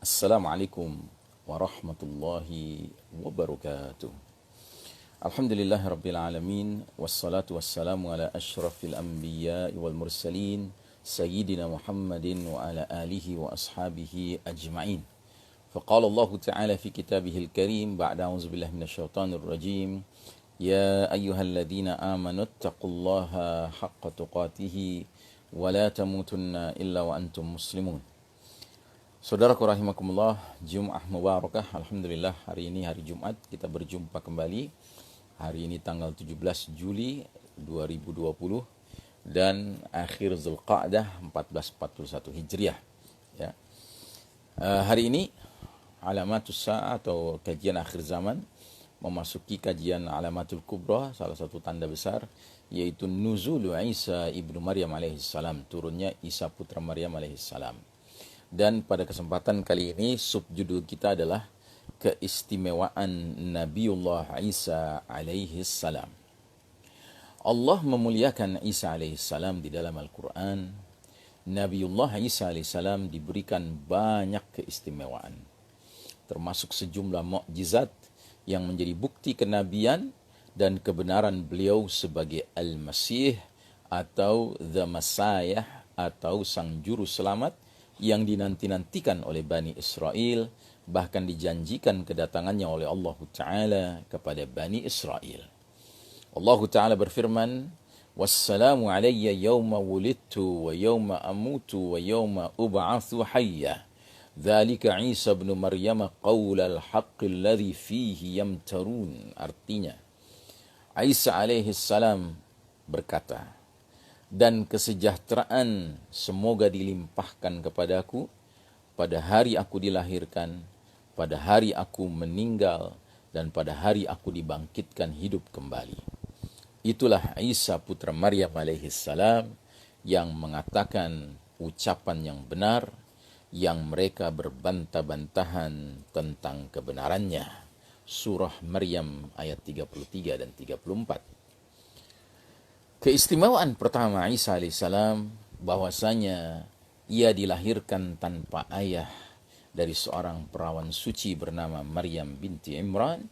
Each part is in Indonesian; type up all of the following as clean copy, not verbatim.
Assalamualaikum warahmatullahi wabarakatuh. Alhamdulillahi rabbil alamin, wassalatu wassalamu ala ashrafil anbiya'i wal mursalin, sayyidina Muhammadin wa ala alihi wa ashabihi ajma'in. Faqala Allah ta'ala fi kitabihil karim ba'da a'udzu billahi minasyaitonir rajim. Ya ayyuhalladzina amanu taqullaha haqqa tuqatih wa la tamutunna illa wa antum muslimun. Saudaraku rahimakumullah, Jum'ah Mubarakah. Alhamdulillah, hari ini hari Jumat kita berjumpa kembali. Hari ini tanggal 17 Juli 2020 dan akhir Zulqa'dah 1441 Hijriah. Ya. Hari ini Alamatus Sa'ah atau kajian akhir zaman memasuki kajian Alamatul Kubra, salah satu tanda besar, yaitu Nuzulu Isa ibnu Maryam alaihissalam, turunnya Isa putra Maryam alaihissalam. Dan pada kesempatan kali ini subjudul kita adalah keistimewaan Nabiullah Isa alaihissalam. Allah memuliakan Isa alaihissalam di dalam Al-Quran. Nabiullah Isa alaihissalam diberikan banyak keistimewaan, termasuk sejumlah mukjizat yang menjadi bukti kenabian dan kebenaran beliau sebagai Al-Masih atau The Messiah atau Sang Juru Selamat yang dinanti-nantikan oleh Bani Israel, bahkan dijanjikan kedatangannya oleh Allah Ta'ala kepada Bani Israel. Allah Ta'ala berfirman, "Wassalamu alayya yawma wulidtu wa yawma amutu wa yawma ub'atsu hayya. Dzalika Isa ibn Maryam qaulal haqqi alladhi fihi yamtarun." Artinya, Isa alaihi salam berkata, dan kesejahteraan semoga dilimpahkan kepadaku pada hari aku dilahirkan, pada hari aku meninggal, dan pada hari aku dibangkitkan hidup kembali. Itulah Isa putra Maryam alaihissalam yang mengatakan ucapan yang benar yang mereka berbantah-bantahan tentang kebenarannya. Surah Maryam ayat 33 dan 34. Keistimewaan pertama Isa alaihissalam bahwasanya ia dilahirkan tanpa ayah dari seorang perawan suci bernama Maryam binti Imran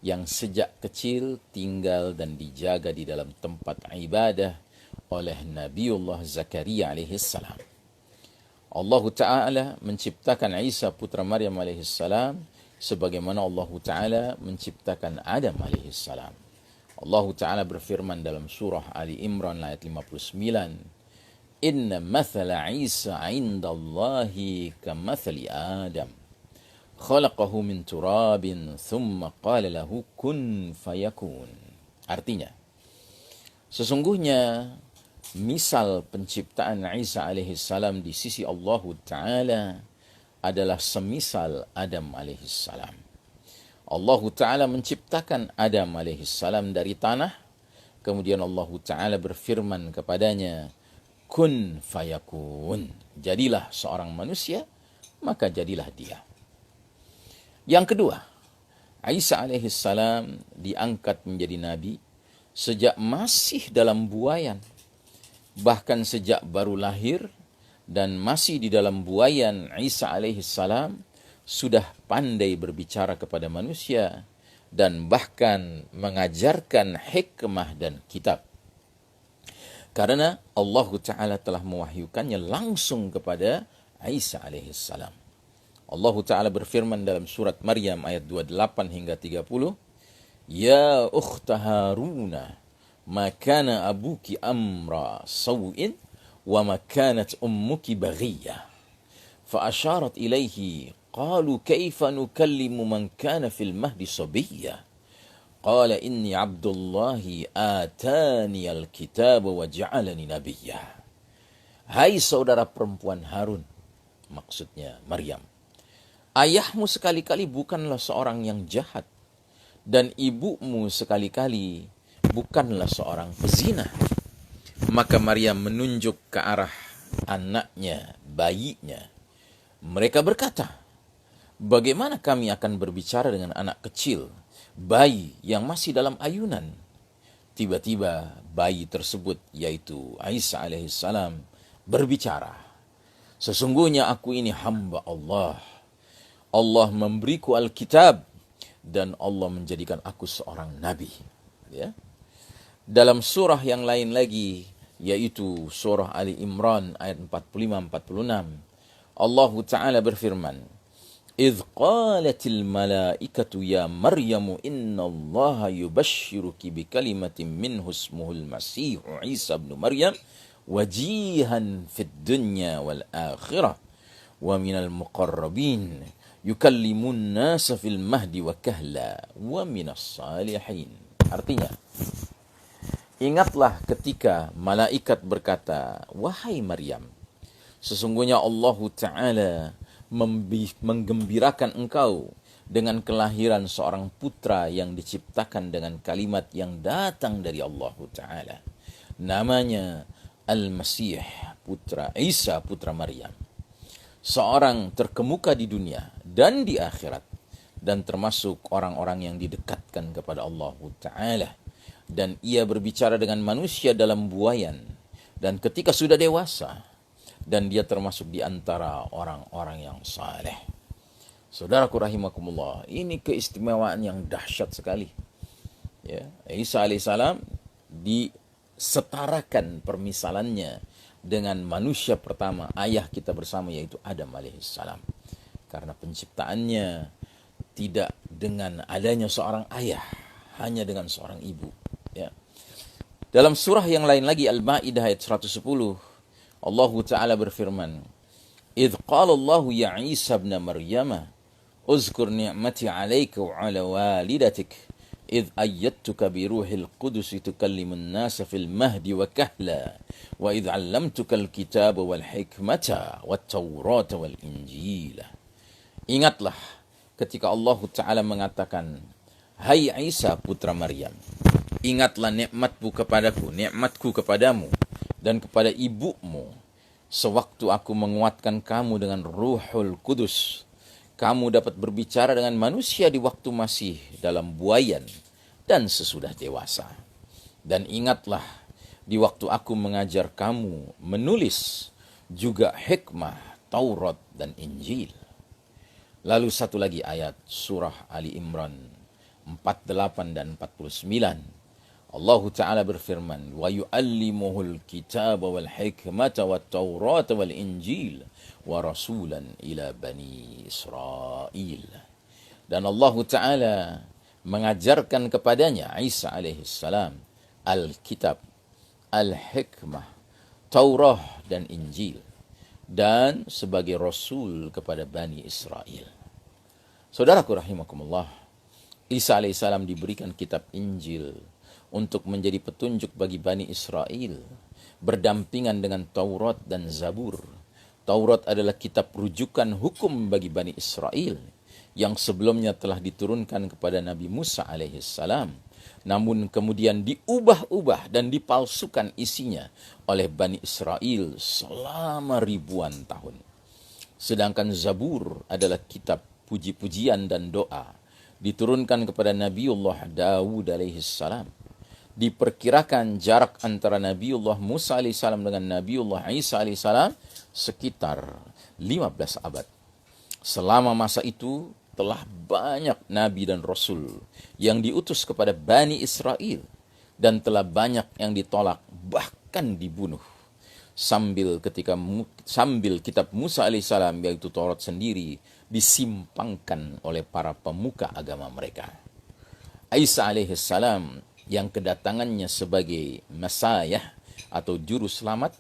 yang sejak kecil tinggal dan dijaga di dalam tempat ibadah oleh Nabiullah Zakaria alaihissalam. Allah Ta'ala menciptakan Isa putra Maryam alaihissalam sebagaimana Allah Ta'ala menciptakan Adam alaihissalam. Allah Ta'ala berfirman dalam surah Ali Imran ayat 59, "Inna mathala Isa 'inda Allahi kamathali Adam. Khalaqahu min turabin thumma qala lahu kun fayakun." Artinya, sesungguhnya misal penciptaan Isa alaihissalam di sisi Allah Ta'ala adalah semisal Adam alaihissalam. Allah Ta'ala menciptakan Adam alaihissalam dari tanah, kemudian Allah Ta'ala berfirman kepadanya, kun fayakun, jadilah seorang manusia, maka jadilah dia. Yang kedua, Isa alaihissalam diangkat menjadi nabi sejak masih dalam buayan, bahkan sejak baru lahir dan masih di dalam buayan. Isa alaihissalam sudah pandai berbicara kepada manusia dan bahkan mengajarkan hikmah dan kitab. Karena Allah Ta'ala telah mewahyukannya langsung kepada Isa alaihissalam. Allah Ta'ala berfirman dalam surat Maryam ayat 28 hingga 30, "Ya ukhta Haruna, ma kana abuki amra sawin wa ma kanat ummuki baghiyah." Fa asyarat ilaihi qalu kaifa nukallimu man kana fil mahdi sabiyya. Qala inni abdullahi atani alkitab wa ja'alani nabiyya. Hai saudara perempuan Harun, maksudnya Maryam, ayahmu sekali-kali bukanlah seorang yang jahat dan ibumu sekali-kali bukanlah seorang pezina. Maka Maryam menunjuk ke arah anaknya, bayinya. Mereka berkata, bagaimana kami akan berbicara dengan anak kecil, bayi yang masih dalam ayunan? Tiba-tiba bayi tersebut, yaitu Isa alaihissalam, berbicara. Sesungguhnya aku ini hamba Allah, Allah memberiku Alkitab dan Allah menjadikan aku seorang nabi. Ya. Dalam surah yang lain lagi, yaitu surah Ali Imran ayat 45-46, Allah Ta'ala berfirman, إذ قالت الملائكة يا مريم إن الله يبشرك بكلمة منه اسمه المسيح عيسى بن مريم وجيها في الدنيا والآخرة ومن المقربين يكلم الناس في المهد وكهلا ومن الصالحين. Artinya, ingatlah ketika malaikat berkata, wahai Maryam, sesungguhnya Allah Ta'ala menggembirakan engkau dengan kelahiran seorang putra yang diciptakan dengan kalimat yang datang dari Allah Ta'ala. Namanya Al-Masih, putra Isa, putra Maryam. Seorang terkemuka di dunia dan di akhirat, dan termasuk orang-orang yang didekatkan kepada Allah Ta'ala. Dan ia berbicara dengan manusia dalam buayan, dan ketika sudah dewasa, dan dia termasuk di antara orang-orang yang saleh. Saudaraku rahimakumullah, ini keistimewaan yang dahsyat sekali. Ya, Isa alaihissalam disetarakan permisalannya dengan manusia pertama, ayah kita bersama, yaitu Adam alaihissalam. Karena penciptaannya tidak dengan adanya seorang ayah, hanya dengan seorang ibu. Ya. Dalam surah yang lain lagi, Al-Ma'idah ayat 110, Allah Ta'ala berfirman, إذ قال الله يا عيسى ابن مريم اذكر نعمتي عليك وعلى والدتك إذ أيدتك بروح القدس تكلم الناس في المهد وكهلا وإذ علمتك الكتاب والحكمة والتوراة والإنجيل. Ingatlah ketika Allah Ta'ala mengatakan, hai Isa putra Maryam, ingatlah nikmatku kepadamu dan kepada ibumu, sewaktu aku menguatkan kamu dengan Ruhul Kudus. Kamu dapat berbicara dengan manusia di waktu masih dalam buayan dan sesudah dewasa. Dan ingatlah di waktu aku mengajar kamu menulis juga hikmah, Taurat dan Injil. Lalu satu lagi ayat surah Ali Imran 48 dan 49. Allah Ta'ala berfirman, wa yu'allimuhul kitaba wal hikmata wat taurata wal injil wa rasulan ila bani Israel. Dan Allah Ta'ala mengajarkan kepadanya, Isa alaihissalam, Alkitab, Al-Hikmah, Taurah dan Injil, dan sebagai Rasul kepada Bani Israel. Saudaraku rahimakumullah, Isa alaihissalam diberikan kitab Injil untuk menjadi petunjuk bagi Bani Israel, berdampingan dengan Taurat dan Zabur. Taurat adalah kitab rujukan hukum bagi Bani Israel, yang sebelumnya telah diturunkan kepada Nabi Musa alaihissalam, namun kemudian diubah-ubah dan dipalsukan isinya oleh Bani Israel selama ribuan tahun. Sedangkan Zabur adalah kitab puji-pujian dan doa, diturunkan kepada Nabiullah Daud alaihissalam. Diperkirakan jarak antara Nabiullah Musa alaihissalam dengan Nabiullah Isa alaihissalam sekitar 15 abad. Selama masa itu telah banyak nabi dan rasul yang diutus kepada Bani Israel, dan telah banyak yang ditolak, bahkan dibunuh. Sambil kitab Musa alaihissalam, yaitu Taurat sendiri, disimpangkan oleh para pemuka agama mereka. Isa alaihissalam yang kedatangannya sebagai Mesias atau juru selamat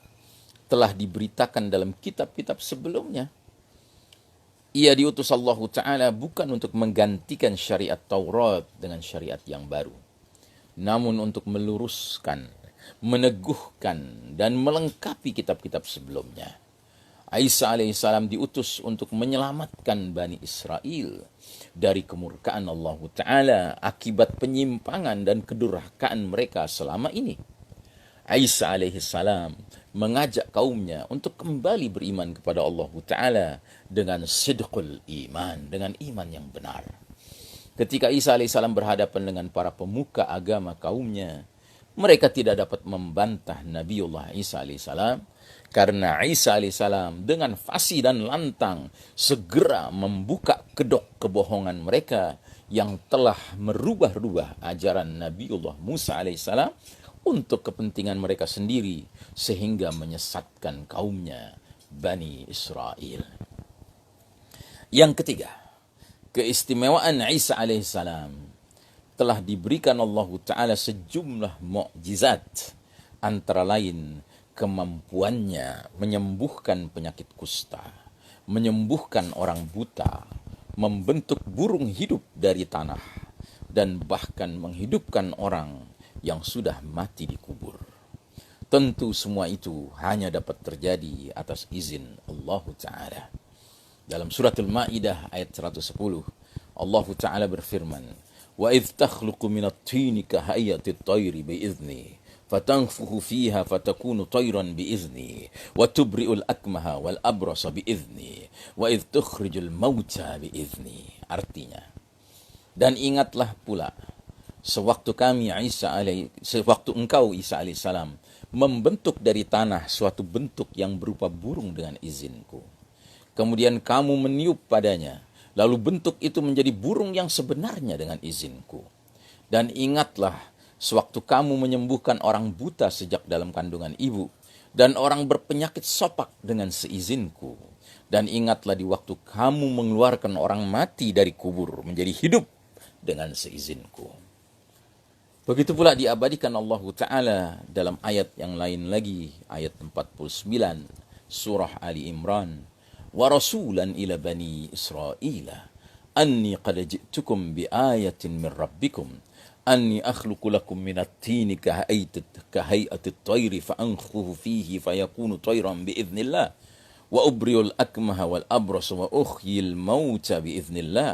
telah diberitakan dalam kitab-kitab sebelumnya. Ia diutus Allah Ta'ala bukan untuk menggantikan syariat Taurat dengan syariat yang baru, namun untuk meluruskan, meneguhkan, dan melengkapi kitab-kitab sebelumnya. Isa alaihissalam diutus untuk menyelamatkan Bani Israel dari kemurkaan Allah Ta'ala akibat penyimpangan dan kedurhakaan mereka selama ini. Isa alaihissalam mengajak kaumnya untuk kembali beriman kepada Allah Ta'ala dengan sidqul iman, dengan iman yang benar. Ketika Isa alaihissalam berhadapan dengan para pemuka agama kaumnya, mereka tidak dapat membantah Nabiullah Isa alaihissalam Karena Isa alaihissalam dengan fasih dan lantang segera membuka kedok kebohongan mereka yang telah merubah-rubah ajaran Nabiullah Musa alaihissalam untuk kepentingan mereka sendiri sehingga menyesatkan kaumnya Bani Israel. Yang ketiga, keistimewaan Isa alaihissalam telah diberikan Allah Ta'ala sejumlah mukjizat, antara lain kemampuannya menyembuhkan penyakit kusta, menyembuhkan orang buta, membentuk burung hidup dari tanah, dan bahkan menghidupkan orang yang sudah mati di kubur. Tentu semua itu hanya dapat terjadi atas izin Allah Ta'ala. Dalam surat Al-Ma'idah ayat 110, Allah Ta'ala berfirman, وَإِذْ تَخْلُقُ مِنَ الطِّينِ كَهَيَّةِ الطَّيْرِ بِإِذْنِي فَتَنْفُخُ فِيهَا فَتَكُونُ طَيْرًا بِإِذْنِي وَتُبْرِئُ الْأَكْمَهَ وَالْأَبْرَصَ بِإِذْنِي وَإِذْ تُخْرِجُ الْمَوْتَى بِإِذْنِي. Artinya, dan ingatlah pula sewaktu engkau Isa alaihissalam membentuk dari tanah suatu bentuk yang berupa burung dengan izinku. Kemudian kamu meniup padanya, lalu bentuk itu menjadi burung yang sebenarnya dengan izinku. Dan ingatlah sewaktu kamu menyembuhkan orang buta sejak dalam kandungan ibu, dan orang berpenyakit sopak dengan seizinku. Dan ingatlah di waktu kamu mengeluarkan orang mati dari kubur menjadi hidup dengan seizinku. Begitu pula diabadikan Allah Ta'ala dalam ayat yang lain lagi, ayat 49 surah Ali Imran. وَرَسُولًا إِلَى بَنِي إِسْرَائِيلَ أَنِّي قَدْ جِئْتُكُمْ بِآيَةٍ مِّن رَّبِّكُمْ أَنِّي أَخْلُقُ لَكُم مِّنَ الطِّينِ كَهَيْئَةِ الطَّيْرِ فَأَنفُخُ فِيهِ فَيَكُونُ طَيْرًا بِإِذْنِ اللَّهِ وَأُبْرِئُ الْأَكْمَهَ وَالْأَبْرَصَ وَأُحْيِي الْمَوْتَى بِإِذْنِ اللَّهِ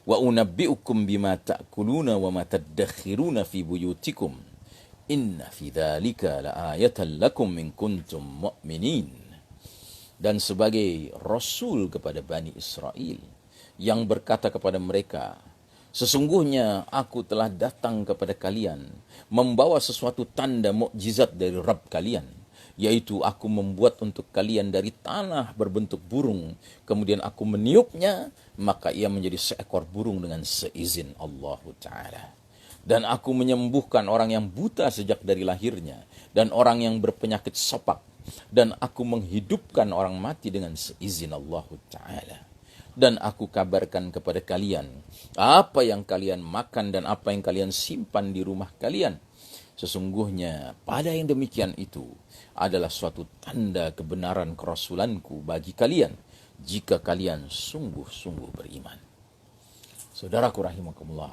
وَأُنَبِّئُكُم بِمَا تَأْكُلُونَ وَمَا تَدَّخِرُونَ فِي بُيُوتِكُمْ إِنَّ فِي ذَلِكَ لَآيَةً لَكُمْ إِن كُنتُم مُّؤْمِنِينَ. Dan sebagai Rasul kepada Bani Israel yang berkata kepada mereka, sesungguhnya aku telah datang kepada kalian membawa sesuatu tanda mukjizat dari Rabb kalian, yaitu aku membuat untuk kalian dari tanah berbentuk burung, kemudian aku meniupnya, maka ia menjadi seekor burung dengan seizin Allah Ta'ala. Dan aku menyembuhkan orang yang buta sejak dari lahirnya, dan orang yang berpenyakit sopak, dan aku menghidupkan orang mati dengan seizin Allah Ta'ala. Dan aku kabarkan kepada kalian apa yang kalian makan dan apa yang kalian simpan di rumah kalian. Sesungguhnya pada yang demikian itu adalah suatu tanda kebenaran kerasulanku bagi kalian, jika kalian sungguh-sungguh beriman. Saudaraku rahimakumullah,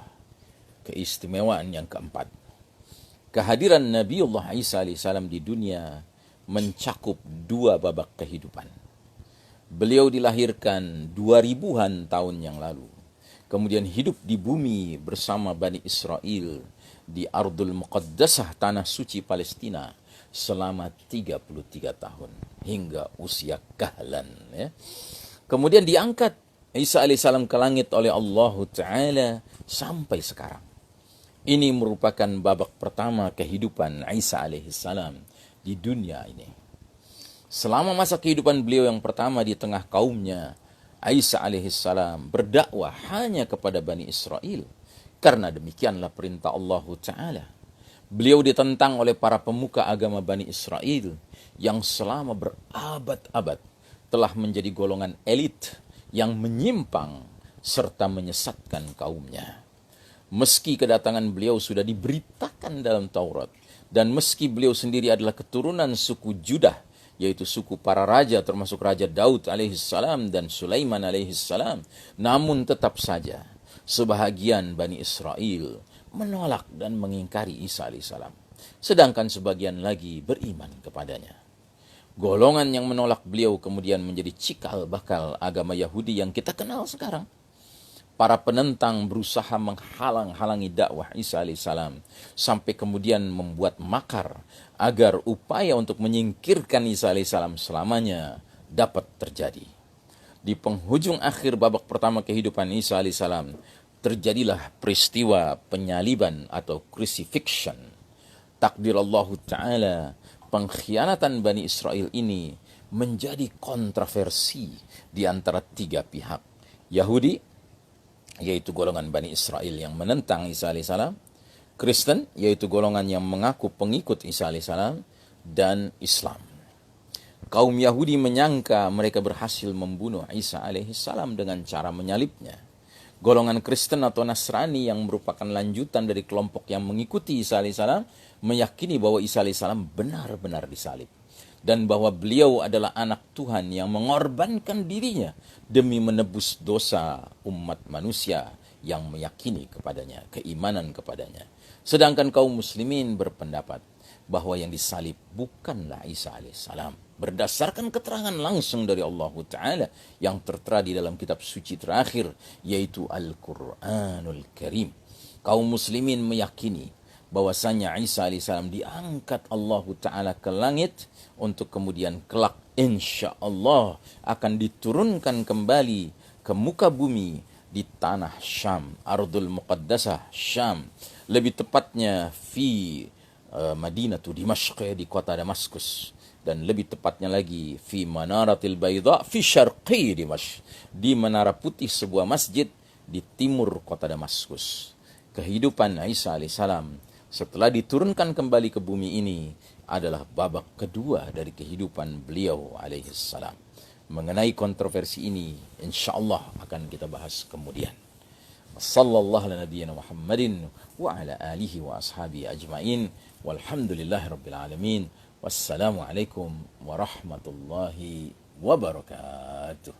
keistimewaan yang keempat, kehadiran Nabiullah Isa alaihissalam di dunia mencakup dua babak kehidupan. Beliau dilahirkan 2000-an tahun yang lalu, kemudian hidup di bumi bersama Bani Israel di Ardul Muqaddasah, tanah suci Palestina, selama 33 tahun hingga usia kahlan. Kemudian diangkat Isa alaihissalam ke langit oleh Allah Ta'ala sampai sekarang. Ini merupakan babak pertama kehidupan Isa alaihissalam di dunia ini. Selama masa kehidupan beliau yang pertama di tengah kaumnya, Isa alaihissalam berdakwah hanya kepada Bani Israel. Karena demikianlah perintah Allah Ta'ala. Beliau ditentang oleh para pemuka agama Bani Israel yang selama berabad-abad telah menjadi golongan elit yang menyimpang serta menyesatkan kaumnya. Meski kedatangan beliau sudah diberitakan dalam Taurat, dan meski beliau sendiri adalah keturunan suku Judah, yaitu suku para raja termasuk Raja Daud alaihissalam dan Sulaiman alaihissalam, namun tetap saja sebahagian Bani Israel menolak dan mengingkari Isa alaihissalam, sedangkan sebagian lagi beriman kepadanya. Golongan yang menolak beliau kemudian menjadi cikal bakal agama Yahudi yang kita kenal sekarang. Para penentang berusaha menghalang-halangi dakwah Isa alaihissalam sampai kemudian membuat makar agar upaya untuk menyingkirkan Isa alaihissalam selamanya dapat terjadi. Di penghujung akhir babak pertama kehidupan Isa alaihissalam terjadilah peristiwa penyaliban atau crucifixion. Takdir Allah Ta'ala, pengkhianatan Bani Israel ini menjadi kontroversi di antara tiga pihak. Yahudi, yaitu golongan Bani Israel yang menentang Isa alaihissalam, Kristen, yaitu golongan yang mengaku pengikut Isa alaihissalam, dan Islam. Kaum Yahudi menyangka mereka berhasil membunuh Isa alaihissalam dengan cara menyalibnya. Golongan Kristen atau Nasrani yang merupakan lanjutan dari kelompok yang mengikuti Isa alaihissalam meyakini bahwa Isa alaihissalam benar-benar disalib dan bahwa beliau adalah anak Tuhan yang mengorbankan dirinya demi menebus dosa umat manusia yang meyakini kepadanya, keimanan kepadanya. Sedangkan kaum muslimin berpendapat bahwa yang disalib bukanlah Isa alaihissalam, berdasarkan keterangan langsung dari Allah Ta'ala yang tertera di dalam kitab suci terakhir, yaitu Al-Quranul Karim. Kaum muslimin meyakini bahwasanya Isa alaihissalam diangkat Allah Ta'ala ke langit untuk kemudian kelak insya Allah akan diturunkan kembali ke muka bumi di tanah Syam, Ardul Muqaddasah, Syam. Lebih tepatnya Madinatu Dimashq, di kota Damaskus. Dan lebih tepatnya lagi fi Manaratil Bayda fi Syarqi Dimashq, di Menara Putih, sebuah masjid di timur kota Damaskus. Kehidupan Isa alaihissalam setelah diturunkan kembali ke bumi ini adalah babak kedua dari kehidupan beliau alaihissalam. Mengenai kontroversi ini insyaallah akan kita bahas kemudian. Sallallahu ala nabiyyina Muhammadin wa ala alihi wa ashabihi ajmain walhamdulillahi rabbil alamin. Wassalamualaikum warahmatullahi wabarakatuh.